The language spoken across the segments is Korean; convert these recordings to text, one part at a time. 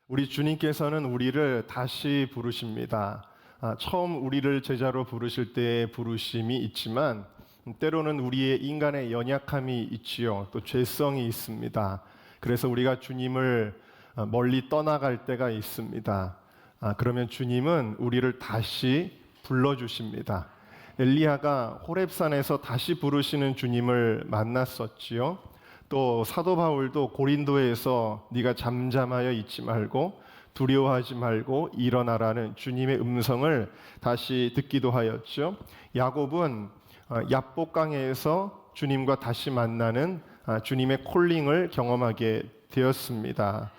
우리 주님께서는 우리를 다시 부르십니다. 처음 우리를 제자로 부르실 때의 부르심이 있지만 때로는 우리의 인간의 연약함이 있지요. 또 죄성이 있습니다. 그래서 우리가 주님을 멀리 떠나갈 때가 있습니다. 그러면 주님은 우리를 다시 불러주십니다. 엘리야가 호렙산에서 다시 부르시는 주님을 만났었지요. 또 사도 바울도 고린도에서 네가 잠잠하여 있지 말고 두려워하지 말고 일어나라는 주님의 음성을 다시 듣기도 하였죠. 야곱은 얍복강에서 주님과 다시 만나는 주님의 콜링을 경험하게 되었습니다.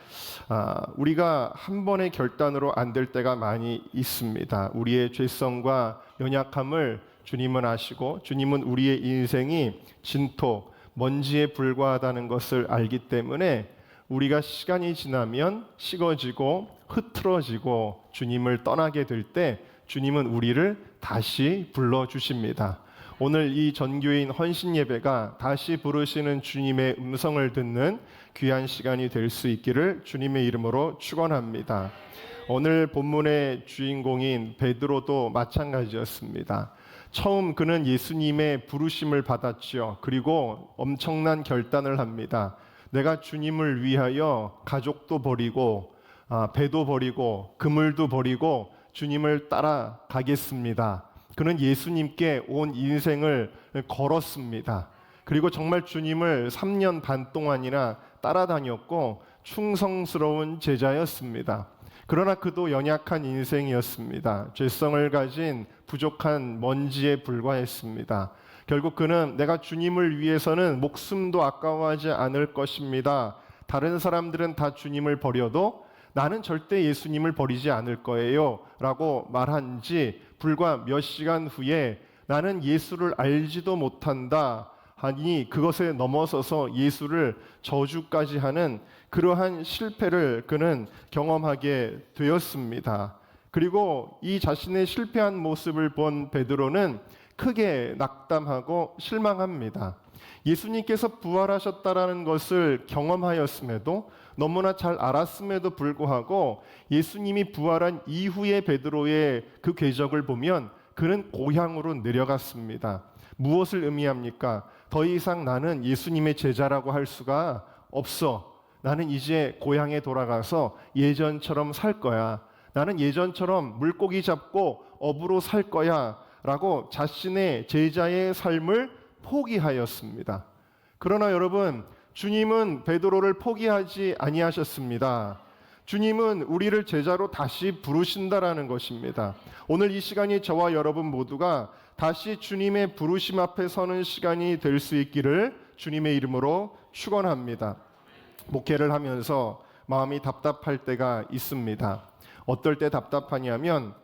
우리가 한 번의 결단으로 안 될 때가 많이 있습니다. 우리의 죄성과 연약함을 주님은 아시고 주님은 우리의 인생이 진토, 먼지에 불과하다는 것을 알기 때문에 우리가 시간이 지나면 식어지고 흐트러지고 주님을 떠나게 될 때 주님은 우리를 다시 불러주십니다. 오늘 이 전교인 헌신 예배가 다시 부르시는 주님의 음성을 듣는 귀한 시간이 될 수 있기를 주님의 이름으로 축원합니다. 오늘 본문의 주인공인 베드로도 마찬가지였습니다. 처음 그는 예수님의 부르심을 받았지요. 그리고 엄청난 결단을 합니다. 내가 주님을 위하여 가족도 버리고 배도 버리고 그물도 버리고 주님을 따라가겠습니다. 그는 예수님께 온 인생을 걸었습니다. 그리고 정말 주님을 3년 반 동안이나 따라다녔고 충성스러운 제자였습니다. 그러나 그도 연약한 인생이었습니다. 죄성을 가진 부족한 먼지에 불과했습니다. 결국 그는 내가 주님을 위해서는 목숨도 아까워하지 않을 것입니다. 다른 사람들은 다 주님을 버려도 나는 절대 예수님을 버리지 않을 거예요 라고 말한 지 불과 몇 시간 후에 나는 예수를 알지도 못한다 하니 그것에 넘어서서 예수를 저주까지 하는 그러한 실패를 그는 경험하게 되었습니다. 그리고 이 자신의 실패한 모습을 본 베드로는 크게 낙담하고 실망합니다. 예수님께서 부활하셨다라는 것을 경험하였음에도 너무나 잘 알았음에도 불구하고 예수님이 부활한 이후의 베드로의 그 궤적을 보면 그는 고향으로 내려갔습니다. 무엇을 의미합니까? 더 이상 나는 예수님의 제자라고 할 수가 없어. 나는 이제 고향에 돌아가서 예전처럼 살 거야. 나는 예전처럼 물고기 잡고 어부로 살 거야. 라고 자신의 제자의 삶을 포기하였습니다. 그러나 여러분, 주님은 베드로를 포기하지 아니하셨습니다. 주님은 우리를 제자로 다시 부르신다라는 것입니다. 오늘 이 시간이 저와 여러분 모두가 다시 주님의 부르심 앞에 서는 시간이 될 수 있기를 주님의 이름으로 축원합니다. 목회를 하면서 마음이 답답할 때가 있습니다. 어떨 때 답답하냐면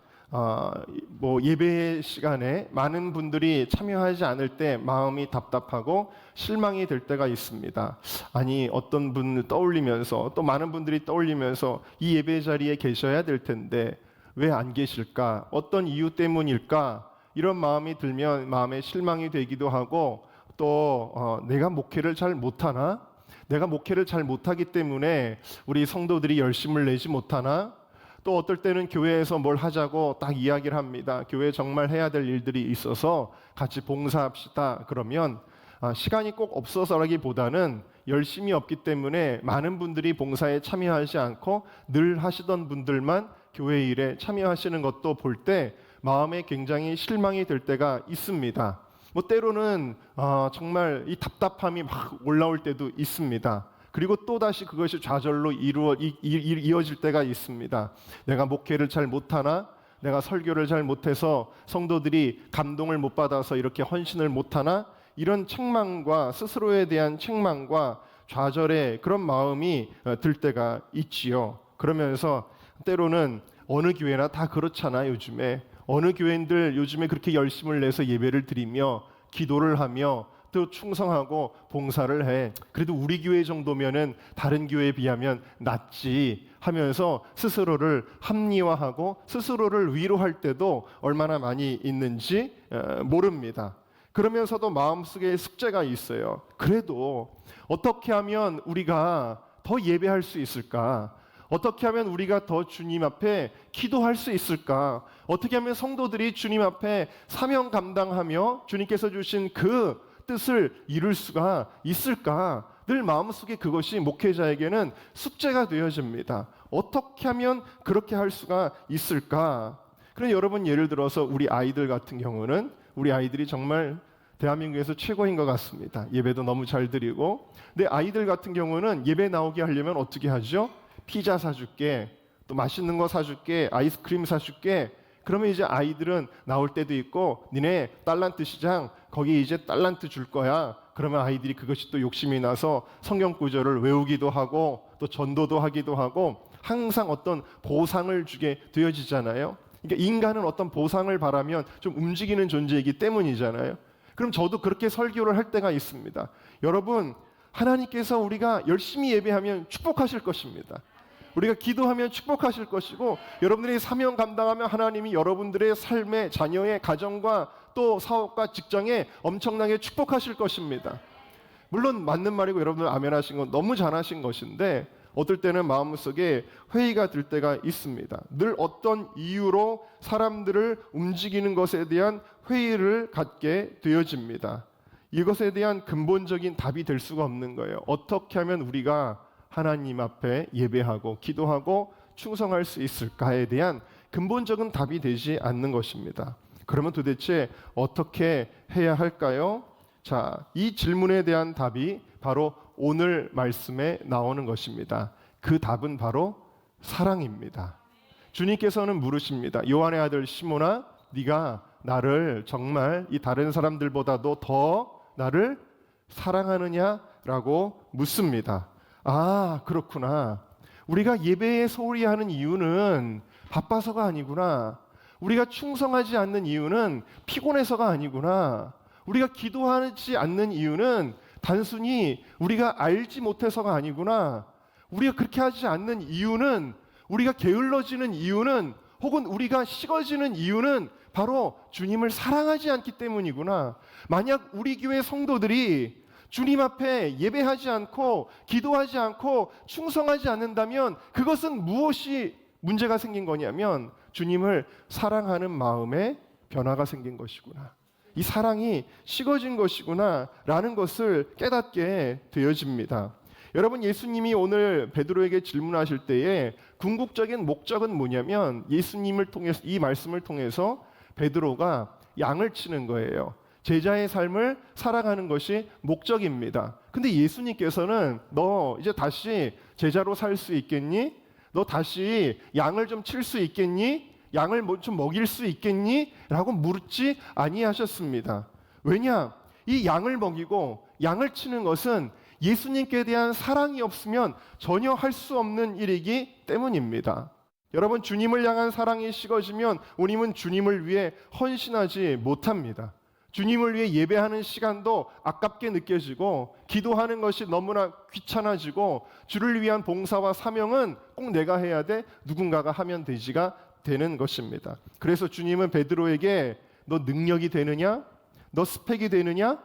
예배 시간에 많은 분들이 참여하지 않을 때 마음이 답답하고 실망이 될 때가 있습니다. 아니, 어떤 분을 떠올리면서 또 많은 분들이 떠올리면서 이 예배 자리에 계셔야 될 텐데 왜 안 계실까? 어떤 이유 때문일까? 이런 마음이 들면 마음에 실망이 되기도 하고 또 내가 목회를 잘 못하나? 내가 목회를 잘 못하기 때문에 우리 성도들이 열심을 내지 못하나? 또 어떨 때는 교회에서 뭘 하자고 딱 이야기를 합니다. 교회에 정말 해야 될 일들이 있어서 같이 봉사합시다. 그러면 시간이 꼭 없어서라기보다는 열심히 없기 때문에 많은 분들이 봉사에 참여하지 않고 늘 하시던 분들만 교회 일에 참여하시는 것도 볼 때 마음에 굉장히 실망이 될 때가 있습니다. 때로는 정말 이 답답함이 막 올라올 때도 있습니다. 그리고 또다시 그것이 좌절로 이어질 때가 있습니다. 내가 목회를 잘 못하나? 내가 설교를 잘 못해서 성도들이 감동을 못 받아서 이렇게 헌신을 못하나? 이런 책망과 스스로에 대한 책망과 좌절의 그런 마음이 들 때가 있지요. 그러면서 때로는 어느 교회나 다 그렇잖아. 요즘에 어느 교회인들 요즘에 그렇게 열심을 내서 예배를 드리며 기도를 하며 또 충성하고 봉사를 해. 그래도 우리 교회 정도면은 다른 교회에 비하면 낫지 하면서 스스로를 합리화하고 스스로를 위로할 때도 얼마나 많이 있는지 모릅니다. 그러면서도 마음속에 숙제가 있어요. 그래도 어떻게 하면 우리가 더 예배할 수 있을까? 어떻게 하면 우리가 더 주님 앞에 기도할 수 있을까? 어떻게 하면 성도들이 주님 앞에 사명 감당하며 주님께서 주신 그 뜻을 이룰 수가 있을까? 늘 마음속에 그것이 목회자에게는 숙제가 되어집니다. 어떻게 하면 그렇게 할 수가 있을까? 그럼 여러분, 예를 들어서 우리 아이들 같은 경우는 우리 아이들이 정말 대한민국에서 최고인 것 같습니다. 예배도 너무 잘 드리고. 근데 아이들 같은 경우는 예배 나오게 하려면 어떻게 하죠? 피자 사줄게, 또 맛있는 거 사줄게, 아이스크림 사줄게. 그러면 이제 아이들은 나올 때도 있고, 니네 달란트 시장 거기 이제 달란트 줄 거야. 그러면 아이들이 그것이 또 욕심이 나서 성경 구절을 외우기도 하고 또 전도도 하기도 하고 항상 어떤 보상을 주게 되어지잖아요. 그러니까 인간은 어떤 보상을 바라면 좀 움직이는 존재이기 때문이잖아요. 그럼 저도 그렇게 설교를 할 때가 있습니다. 여러분, 하나님께서 우리가 열심히 예배하면 축복하실 것입니다. 우리가 기도하면 축복하실 것이고, 여러분들이 사명 감당하면 하나님이 여러분들의 삶의, 자녀의 가정과 또 사업과 직장에 엄청나게 축복하실 것입니다. 물론 맞는 말이고 여러분들 아멘 하신 건 너무 잘하신 것인데, 어떨 때는 마음속에 회의가 들 때가 있습니다. 늘 어떤 이유로 사람들을 움직이는 것에 대한 회의를 갖게 되어집니다. 이것에 대한 근본적인 답이 될 수가 없는 거예요. 어떻게 하면 우리가 하나님 앞에 예배하고 기도하고 충성할 수 있을까에 대한 근본적인 답이 되지 않는 것입니다. 그러면 도대체 어떻게 해야 할까요? 자, 이 질문에 대한 답이 바로 오늘 말씀에 나오는 것입니다. 그 답은 바로 사랑입니다. 주님께서는 물으십니다. 요한의 아들 시몬아, 네가 나를 정말 이 다른 사람들보다도 더 나를 사랑하느냐라고 묻습니다. 아, 그렇구나. 우리가 예배에 소홀히 하는 이유는 바빠서가 아니구나. 우리가 충성하지 않는 이유는 피곤해서가 아니구나. 우리가 기도하지 않는 이유는 단순히 우리가 알지 못해서가 아니구나. 우리가 그렇게 하지 않는 이유는, 우리가 게을러지는 이유는, 혹은 우리가 식어지는 이유는 바로 주님을 사랑하지 않기 때문이구나. 만약 우리 교회 성도들이 주님 앞에 예배하지 않고 기도하지 않고 충성하지 않는다면 그것은 무엇이 문제가 생긴 거냐면 주님을 사랑하는 마음에 변화가 생긴 것이구나. 이 사랑이 식어진 것이구나 라는 것을 깨닫게 되어집니다. 여러분, 예수님이 오늘 베드로에게 질문하실 때에 궁극적인 목적은 뭐냐면 예수님을 통해서, 이 말씀을 통해서 베드로가 양을 치는 거예요. 제자의 삶을 살아가는 것이 목적입니다. 근데 예수님께서는 너 이제 다시 제자로 살 수 있겠니? 너 다시 양을 좀 칠 수 있겠니? 양을 좀 먹일 수 있겠니? 라고 묻지 아니하셨습니다. 왜냐? 이 양을 먹이고 양을 치는 것은 예수님께 대한 사랑이 없으면 전혀 할 수 없는 일이기 때문입니다. 여러분, 주님을 향한 사랑이 식어지면 우리는 주님을 위해 헌신하지 못합니다. 주님을 위해 예배하는 시간도 아깝게 느껴지고 기도하는 것이 너무나 귀찮아지고 주를 위한 봉사와 사명은 꼭 내가 해야 돼, 누군가가 하면 되지가 되는 것입니다. 그래서 주님은 베드로에게 너 능력이 되느냐? 너 스펙이 되느냐?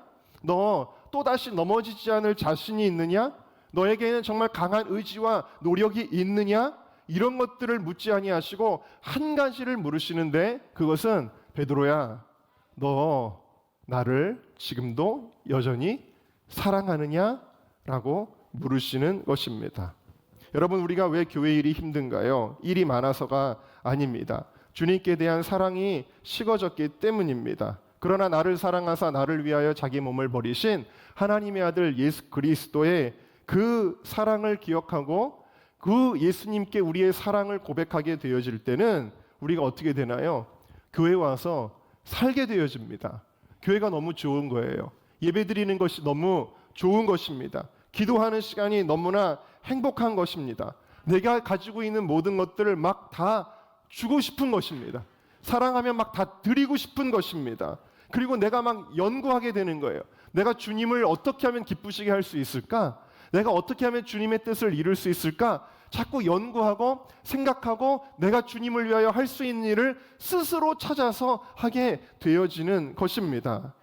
너 또다시 넘어지지 않을 자신이 있느냐? 너에게는 정말 강한 의지와 노력이 있느냐? 이런 것들을 묻지 아니하시고 한 가지를 물으시는데, 그것은 베드로야, 너 나를 지금도 여전히 사랑하느냐? 라고 물으시는 것입니다. 여러분, 우리가 왜 교회 일이 힘든가요? 일이 많아서가 아닙니다. 주님께 대한 사랑이 식어졌기 때문입니다. 그러나 나를 사랑하사 나를 위하여 자기 몸을 버리신 하나님의 아들 예수 그리스도의 그 사랑을 기억하고 그 예수님께 우리의 사랑을 고백하게 되어질 때는 우리가 어떻게 되나요? 교회 와서 살게 되어집니다. 교회가 너무 좋은 거예요. 예배드리는 것이 너무 좋은 것입니다. 기도하는 시간이 너무나 행복한 것입니다. 내가 가지고 있는 모든 것들을 막 다 주고 싶은 것입니다. 사랑하면 막 다 드리고 싶은 것입니다. 그리고 내가 막 연구하게 되는 거예요. 내가 주님을 어떻게 하면 기쁘시게 할 수 있을까? 내가 어떻게 하면 주님의 뜻을 이룰 수 있을까? 자꾸 연구하고 생각하고 내가 주님을 위하여 할 수 있는 일을 스스로 찾아서 하게 되어지는 것입니다.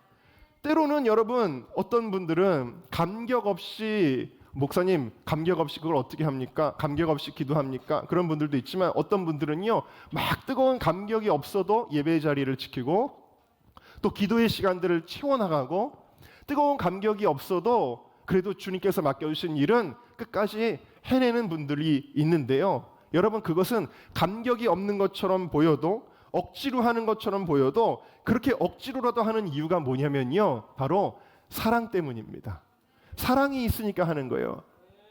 때로는 여러분, 어떤 분들은 감격 없이 목사님 감격 없이 그걸 어떻게 합니까? 감격 없이 기도합니까? 그런 분들도 있지만 어떤 분들은요 막 뜨거운 감격이 없어도 예배의 자리를 지키고 또 기도의 시간들을 채워나가고 뜨거운 감격이 없어도 그래도 주님께서 맡겨주신 일은 끝까지 해내는 분들이 있는데요. 여러분 그것은 감격이 없는 것처럼 보여도 억지로 하는 것처럼 보여도 그렇게 억지로라도 하는 이유가 뭐냐면요. 바로 사랑 때문입니다. 사랑이 있으니까 하는 거예요.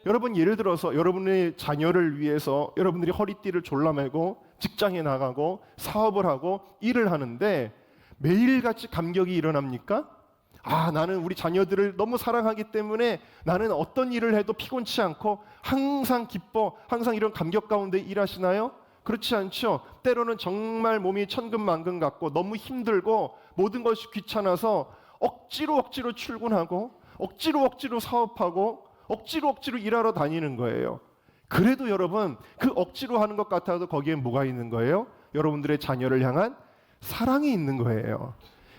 여러분 예를 들어서 여러분의 자녀를 위해서 여러분들이 허리띠를 졸라매고 직장에 나가고 사업을 하고 일을 하는데 매일같이 감격이 일어납니까? 아, 나는 우리 자녀들을 너무 사랑하기 때문에 나는 어떤 일을 해도 피곤치 않고 항상 기뻐, 항상 이런 감격 가운데 일하시나요? 그렇지 않죠. 때로는 정말 몸이 천근만근 같고 너무 힘들고 모든 것이 귀찮아서 억지로 출근하고 억지로 사업하고 억지로 일하러 다니는 거예요. 그래도 여러분 그 억지로 하는 것 같아도 거기에 뭐가 있는 거예요? 여러분들의 자녀를 향한 사랑이 있는 거예요.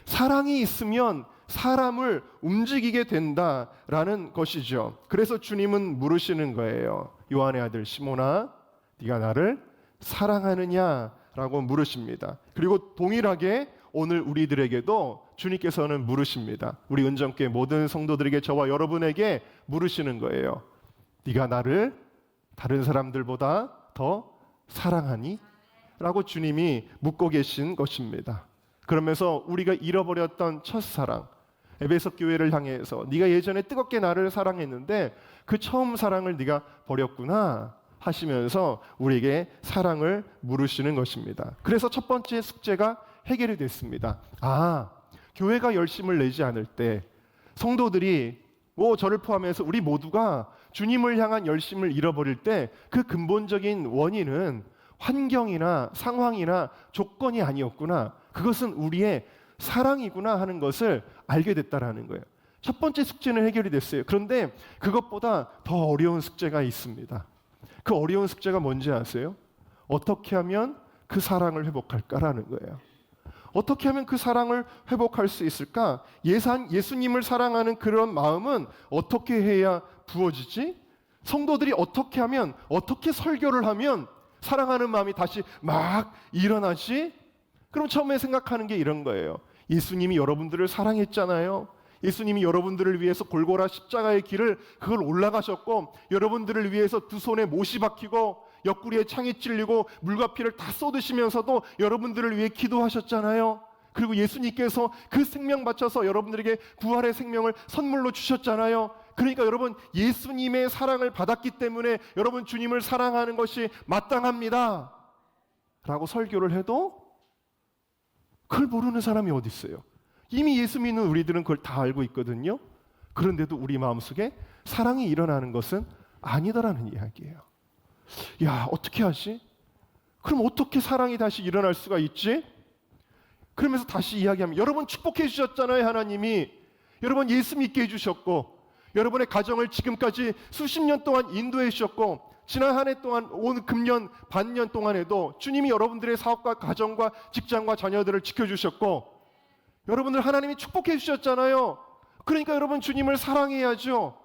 사랑이 있으면 사람을 움직이게 된다라는 것이죠. 그래서 주님은 물으시는 거예요. 요한의 아들 시몬아, 네가 나를 사랑하느냐라고 물으십니다. 그리고 동일하게 오늘 우리들에게도 주님께서는 물으십니다. 우리 은정교회 모든 성도들에게 저와 여러분에게 물으시는 거예요. 네가 나를 다른 사람들보다 더 사랑하니? 라고 주님이 묻고 계신 것입니다. 그러면서 우리가 잃어버렸던 첫사랑 에베소 교회를 향해서 네가 예전에 뜨겁게 나를 사랑했는데 그 처음 사랑을 네가 버렸구나 하시면서 우리에게 사랑을 물으시는 것입니다. 그래서 첫 번째 숙제가 해결이 됐습니다. 아, 교회가 열심을 내지 않을 때 성도들이 저를 포함해서 우리 모두가 주님을 향한 열심을 잃어버릴 때 그 근본적인 원인은 환경이나 상황이나 조건이 아니었구나. 그것은 우리의 사랑이구나 하는 것을 알게 됐다라는 거예요. 첫 번째 숙제는 해결이 됐어요. 그런데 그것보다 더 어려운 숙제가 있습니다. 그 어려운 숙제가 뭔지 아세요? 어떻게 하면 그 사랑을 회복할까라는 거예요. 어떻게 하면 그 사랑을 회복할 수 있을까? 예수님을 사랑하는 그런 마음은 어떻게 해야 부어지지? 성도들이 어떻게 하면, 어떻게 설교를 하면 사랑하는 마음이 다시 막 일어나지? 그럼 처음에 생각하는 게 이런 거예요. 예수님이 여러분들을 사랑했잖아요. 예수님이 여러분들을 위해서 골고라 십자가의 길을 그걸 올라가셨고 여러분들을 위해서 두 손에 못이 박히고 옆구리에 창이 찔리고 물과 피를 다 쏟으시면서도 여러분들을 위해 기도하셨잖아요. 그리고 예수님께서 그 생명 바쳐서 여러분들에게 부활의 생명을 선물로 주셨잖아요. 그러니까 여러분 예수님의 사랑을 받았기 때문에 여러분 주님을 사랑하는 것이 마땅합니다 라고 설교를 해도 그걸 모르는 사람이 어디 있어요? 이미 예수 믿는 우리들은 그걸 다 알고 있거든요. 그런데도 우리 마음속에 사랑이 일어나는 것은 아니다라는 이야기예요. 야, 어떻게 하지? 그럼 어떻게 사랑이 다시 일어날 수가 있지? 그러면서 다시 이야기하면 여러분 축복해 주셨잖아요. 하나님이 여러분 예수 믿게 해주셨고 여러분의 가정을 지금까지 수십 년 동안 인도해 주셨고 지난 한 해 동안 온 금년 반년 동안에도 주님이 여러분들의 사업과 가정과 직장과 자녀들을 지켜주셨고 여러분들 하나님이 축복해 주셨잖아요. 그러니까 여러분 주님을 사랑해야죠.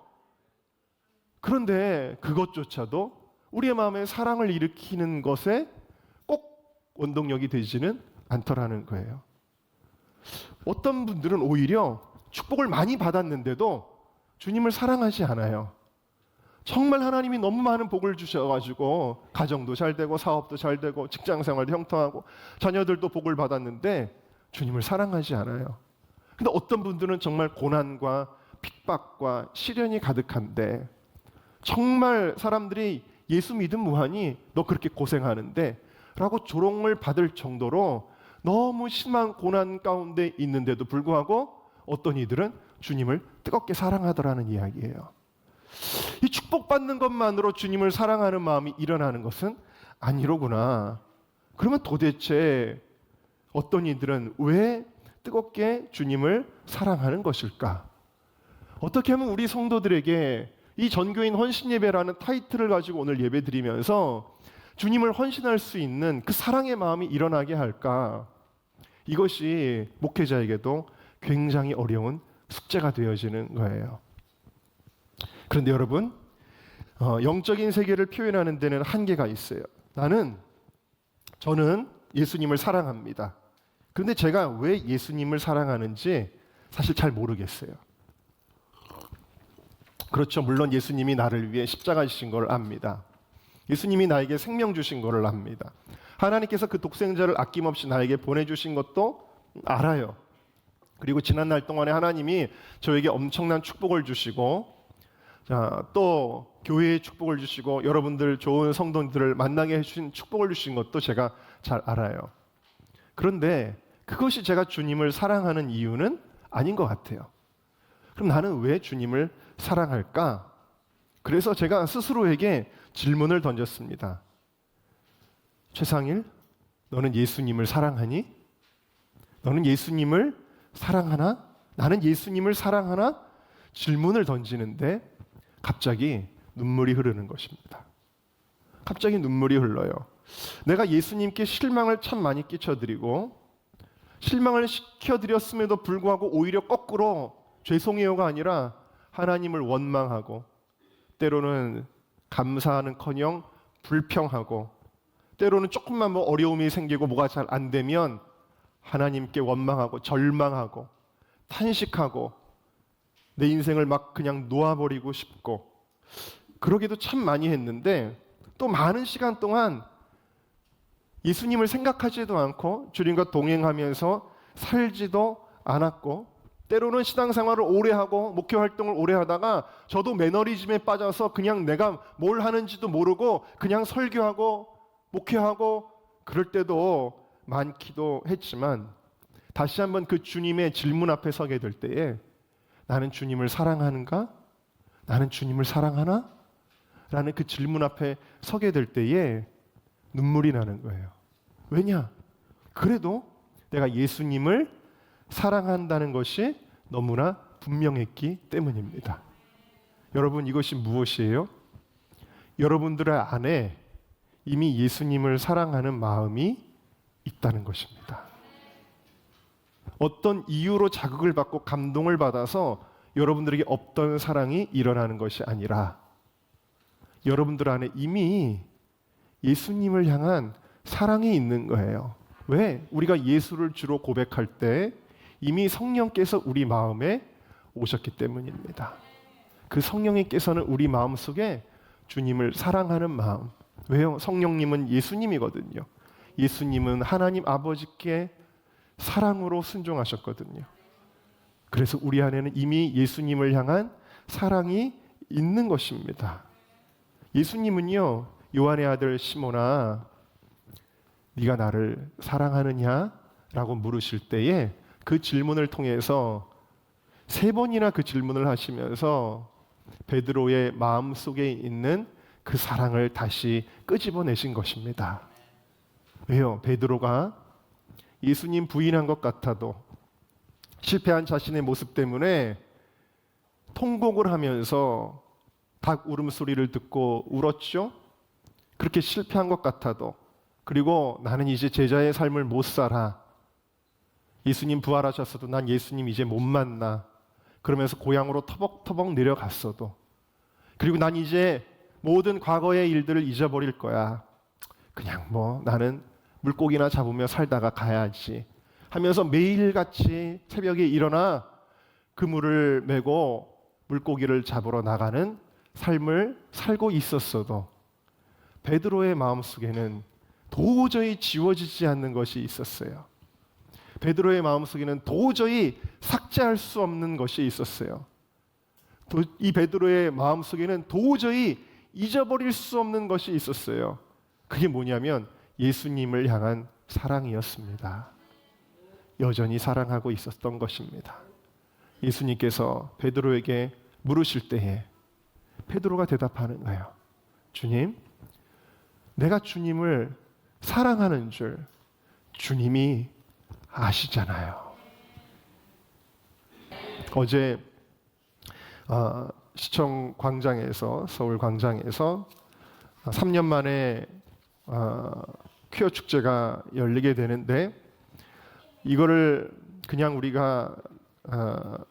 그런데 그것조차도 우리의 마음에 사랑을 일으키는 것에 꼭 원동력이 되지는 않더라는 거예요. 어떤 분들은 오히려 축복을 많이 받았는데도 주님을 사랑하지 않아요. 정말 하나님이 너무 많은 복을 주셔가지고 가정도 잘 되고 사업도 잘 되고 직장생활도 형통하고 자녀들도 복을 받았는데 주님을 사랑하지 않아요. 근데 어떤 분들은 정말 고난과 핍박과 시련이 가득한데 정말 사람들이 예수 믿음 무한히 너 그렇게 고생하는데 라고 조롱을 받을 정도로 너무 심한 고난 가운데 있는데도 불구하고 어떤 이들은 주님을 뜨겁게 사랑하더라는 이야기예요. 이 축복받는 것만으로 주님을 사랑하는 마음이 일어나는 것은 아니로구나. 그러면 도대체 어떤 이들은 왜 뜨겁게 주님을 사랑하는 것일까? 어떻게 하면 우리 성도들에게 이 전교인 헌신예배라는 타이틀을 가지고 오늘 예배드리면서 주님을 헌신할 수 있는 그 사랑의 마음이 일어나게 할까? 이것이 목회자에게도 굉장히 어려운 숙제가 되어지는 거예요. 그런데 여러분, 영적인 세계를 표현하는 데는 한계가 있어요. 저는 예수님을 사랑합니다. 그런데 제가 왜 예수님을 사랑하는지 사실 잘 모르겠어요. 그렇죠. 물론 예수님이 나를 위해 십자가 지신 걸 압니다. 예수님이 나에게 생명 주신 것을 압니다. 하나님께서 그 독생자를 아낌없이 나에게 보내주신 것도 알아요. 그리고 지난 날 동안에 하나님이 저에게 엄청난 축복을 주시고, 또 교회에 축복을 주시고 여러분들 좋은 성도들을 만나게 해주신 축복을 주신 것도 제가 잘 알아요. 그런데 그것이 제가 주님을 사랑하는 이유는 아닌 것 같아요. 그럼 나는 왜 주님을 사랑할까? 그래서 제가 스스로에게 질문을 던졌습니다. 최상일, 너는 예수님을 사랑하니? 너는 예수님을 사랑하나? 나는 예수님을 사랑하나? 질문을 던지는데 갑자기 눈물이 흐르는 것입니다. 갑자기 눈물이 흘러요. 내가 예수님께 실망을 참 많이 끼쳐드리고 실망을 시켜드렸음에도 불구하고 오히려 거꾸로 죄송해요가 아니라 하나님을 원망하고 때로는 감사하는커녕 불평하고 때로는 조금만 어려움이 생기고 뭐가 잘 안 되면 하나님께 원망하고 절망하고 탄식하고 내 인생을 막 그냥 놓아버리고 싶고 그러기도 참 많이 했는데 또 많은 시간 동안 예수님을 생각하지도 않고 주님과 동행하면서 살지도 않았고 때로는 신앙생활을 오래 하고 목회 활동을 오래 하다가 저도 매너리즘에 빠져서 그냥 내가 뭘 하는지도 모르고 그냥 설교하고 목회하고 그럴 때도 많기도 했지만 다시 한번 그 주님의 질문 앞에 서게 될 때에 나는 주님을 사랑하는가? 나는 주님을 사랑하나? 라는 그 질문 앞에 서게 될 때에 눈물이 나는 거예요. 왜냐? 그래도 내가 예수님을 사랑한다는 것이 너무나 분명했기 때문입니다. 여러분, 이것이 무엇이에요? 여러분들의 안에 이미 예수님을 사랑하는 마음이 있다는 것입니다. 어떤 이유로 자극을 받고 감동을 받아서 여러분들에게 없던 사랑이 일어나는 것이 아니라 여러분들 안에 이미 예수님을 향한 사랑이 있는 거예요. 왜? 우리가 예수를 주로 고백할 때 이미 성령께서 우리 마음에 오셨기 때문입니다. 그 성령님께서는 우리 마음속에 주님을 사랑하는 마음. 왜요? 성령님은 예수님이거든요. 예수님은 하나님 아버지께 사랑으로 순종하셨거든요. 그래서 우리 안에는 이미 예수님을 향한 사랑이 있는 것입니다. 예수님은요, 요한의 아들 시몬아, 네가 나를 사랑하느냐? 라고 물으실 때에 그 질문을 통해서 3번이나 그 질문을 하시면서 베드로의 마음속에 있는 그 사랑을 다시 끄집어내신 것입니다. 왜요? 베드로가 예수님 부인한 것 같아도 실패한 자신의 모습 때문에 통곡을 하면서 닭 울음소리를 듣고 울었죠. 그렇게 실패한 것 같아도 그리고 나는 이제 제자의 삶을 못 살아. 예수님 부활하셨어도 난 예수님 이제 못 만나. 그러면서 고향으로 터벅터벅 내려갔어도 그리고 난 이제 모든 과거의 일들을 잊어버릴 거야. 그냥 나는 물고기나 잡으며 살다가 가야지 하면서 매일같이 새벽에 일어나 그물을 메고 물고기를 잡으러 나가는 삶을 살고 있었어도 베드로의 마음속에는 도저히 지워지지 않는 것이 있었어요. 베드로의 마음속에는 도저히 삭제할 수 없는 것이 있었어요. 이 베드로의 마음속에는 도저히 잊어버릴 수 없는 것이 있었어요. 그게 뭐냐면 예수님을 향한 사랑이었습니다. 여전히 사랑하고 있었던 것입니다. 예수님께서 베드로에게 물으실 때에 베드로가 대답하는 거예요. 주님, 내가 주님을 사랑하는 줄 주님이 아시잖아요. 어제 시청 광장에서 서울 광장에서 3년 만에 퀴어 축제가 열리게 되는데 이거를 그냥 우리가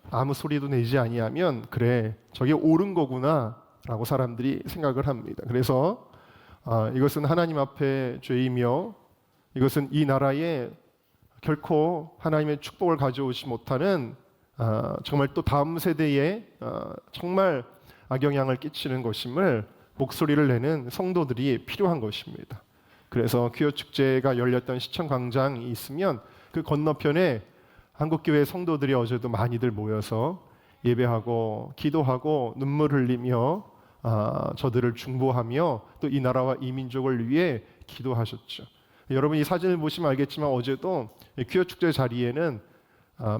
아무 소리도 내지 아니하면 그래 저게 옳은 거구나 라고 사람들이 생각을 합니다. 그래서 이것은 하나님 앞에 죄이며 이것은 이 나라에 결코 하나님의 축복을 가져오지 못하는 정말 또 다음 세대에 정말 악영향을 끼치는 것임을 목소리를 내는 성도들이 필요한 것입니다. 그래서 퀴어 축제가 열렸던 시청 광장이 있으면 그 건너편에 한국교회 성도들이 어제도 많이들 모여서 예배하고 기도하고 눈물 흘리며 저들을 중보하며 또 이 나라와 이 민족을 위해 기도하셨죠. 여러분 이 사진을 보시면 알겠지만 어제도 퀴어 축제 자리에는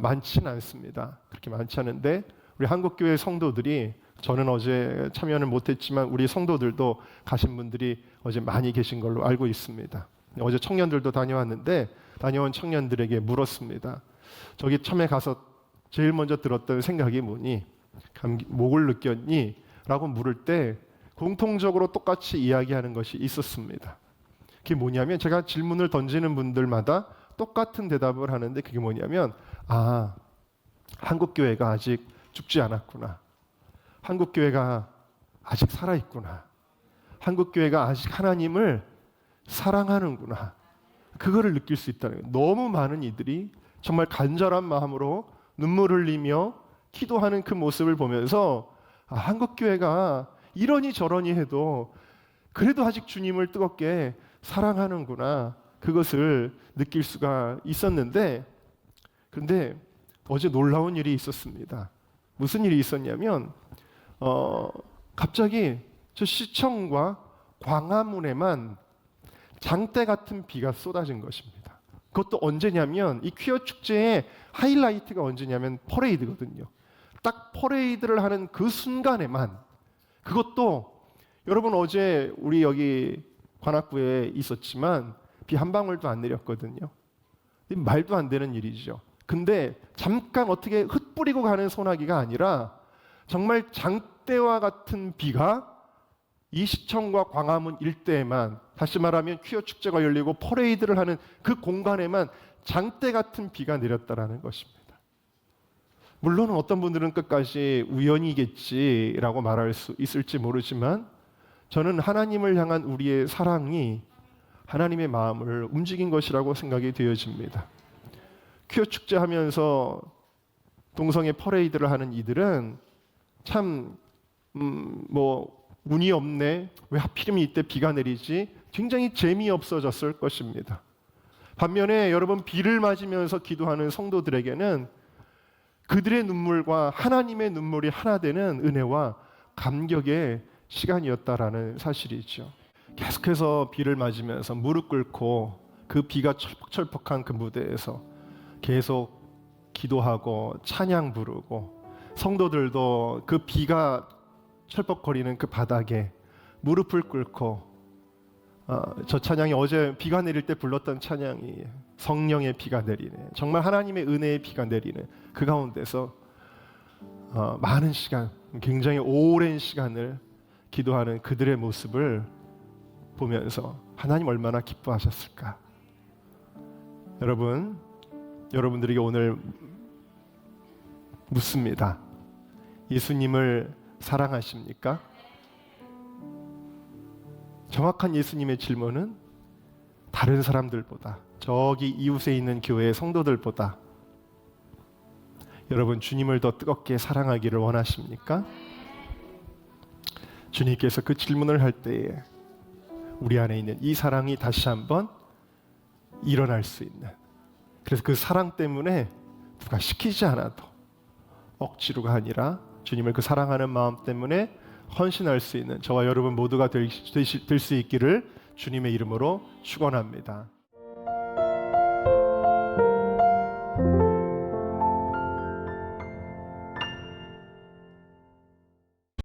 많지는 않습니다. 그렇게 많지 않은데 우리 한국교회 성도들이 저는 어제 참여는 못했지만 우리 성도들도 가신 분들이 어제 많이 계신 걸로 알고 있습니다. 어제 청년들도 다녀왔는데 다녀온 청년들에게 물었습니다. 저기 처음에 가서 제일 먼저 들었던 생각이 뭐니? 목을 느꼈니? 라고 물을 때 공통적으로 똑같이 이야기하는 것이 있었습니다. 그게 뭐냐면 제가 질문을 던지는 분들마다 똑같은 대답을 하는데 그게 뭐냐면 한국교회가 아직 죽지 않았구나. 한국교회가 아직 살아있구나. 한국교회가 아직 하나님을 사랑하는구나. 그거를 느낄 수 있다는 거예요. 너무 많은 이들이 정말 간절한 마음으로 눈물 흘리며 기도하는 그 모습을 보면서 한국교회가 이러니 저러니 해도 그래도 아직 주님을 뜨겁게 사랑하는구나. 그것을 느낄 수가 있었는데 그런데 어제 놀라운 일이 있었습니다. 무슨 일이 있었냐면 갑자기 저 시청과 광화문에만 장대 같은 비가 쏟아진 것입니다. 그것도 언제냐면 이 퀴어 축제의 하이라이트가 언제냐면 퍼레이드거든요. 딱 퍼레이드를 하는 그 순간에만 그것도 여러분 어제 우리 여기 관악구에 있었지만 비 한 방울도 안 내렸거든요. 말도 안 되는 일이죠. 근데 잠깐 어떻게 흩뿌리고 가는 소나기가 아니라 정말 장대와 같은 비가 이 시청과 광화문 일대에만 다시 말하면 퀴어 축제가 열리고 퍼레이드를 하는 그 공간에만 장대 같은 비가 내렸다라는 것입니다. 물론 어떤 분들은 끝까지 우연이겠지라고 말할 수 있을지 모르지만 저는 하나님을 향한 우리의 사랑이 하나님의 마음을 움직인 것이라고 생각이 되어집니다. 퀴어 축제 하면서 동성애 퍼레이드를 하는 이들은 참 운이 없네. 왜 하필이면 이때 비가 내리지? 굉장히 재미없어졌을 것입니다. 반면에 여러분 비를 맞으면서 기도하는 성도들에게는 그들의 눈물과 하나님의 눈물이 하나 되는 은혜와 감격의 시간이었다라는 사실이죠. 계속해서 비를 맞으면서 무릎 꿇고 그 비가 철퍽철퍽한 그 무대에서 계속 기도하고 찬양 부르고 성도들도 그 비가 철퍽거리는 그 바닥에 무릎을 꿇고 저 찬양이 어제 비가 내릴 때 불렀던 찬양이 성령의 비가 내리네. 정말 하나님의 은혜의 비가 내리는 그 가운데서 많은 시간, 굉장히 오랜 시간을 기도하는 그들의 모습을 보면서 하나님 얼마나 기뻐하셨을까. 여러분들에게 오늘 묻습니다. 예수님을 사랑하십니까? 정확한 예수님의 질문은 다른 사람들보다 저기 이웃에 있는 교회의 성도들보다 여러분 주님을 더 뜨겁게 사랑하기를 원하십니까? 주님께서 그 질문을 할 때에 우리 안에 있는 이 사랑이 다시 한번 일어날 수 있는, 그래서 그 사랑 때문에 누가 시키지 않아도 억지로가 아니라 주님을 그 사랑하는 마음 때문에 헌신할 수 있는 저와 여러분 모두가 될 수 있기를 주님의 이름으로 축원합니다.